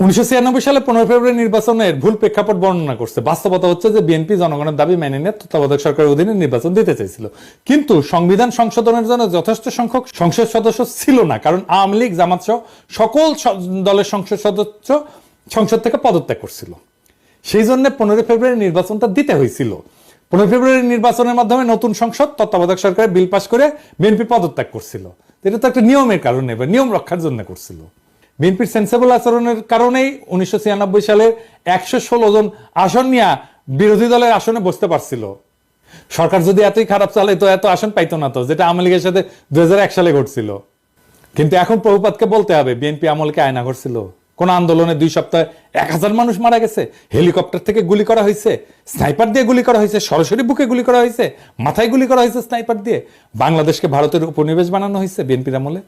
1996 সালে 15 ফেব্রুয়ারি নির্বাচনের ভুল প্রেক্ষাপট বর্ণনা করছে। বাস্তবতা হচ্ছে যে বিএনপি জনগণের দাবি মেনে নিয়ে তত্ত্বাবধায়ক সরকারের অধীনে নির্বাচন দিতে চাইছিল, কিন্তু সংবিধান সংশোধনের জন্য যথেষ্ট সংখ্যক সংসদ সদস্য ছিল না, কারণ আওয়ামী লীগ জামাত সহ সকল দলের সংসদ সদস্য সংসদ থেকে পদত্যাগ করছিল। সেই জন্য 15 ফেব্রুয়ারি নির্বাচনটা দিতে হয়েছিল। 15 ফেব্রুয়ারি নির্বাচনের মাধ্যমে নতুন সংসদ তত্ত্বাবধায়ক সরকারের বিল পাস করে বিএনপি পদত্যাগ করছিল। এটা তো একটা নিয়মের কারণে বা নিয়ম রক্ষার জন্য করছিল। বিএনপির সেন্সেবল আচরণের কারণেই 1996 সালের 116 জন আসন নিয়ে বিরোধী দলের আসনে বসতে পারছিল। সরকার যদি এতই খারাপ চালে তো এত আসন পাইতো না, তো যেটা আওয়ামী লীগের সাথে 2001 সালে ঘটছিল। কিন্তু এখন প্রভুপাতকে বলতে হবে, বিএনপি আমলকে আয়না করছিল? কোন আন্দোলনে 2 সপ্তাহে 1000 মানুষ মারা গেছে, হেলিকপ্টার থেকে গুলি করা হয়েছে, স্নাইপার দিয়ে গুলি করা হয়েছে, সরাসরি বুকে গুলি করা হয়েছে, মাথায় গুলি করা হয়েছে স্নাইপার দিয়ে। বাংলাদেশকে ভারতের উপনিবেশ বানানো হয়েছে বিএনপির আমলে।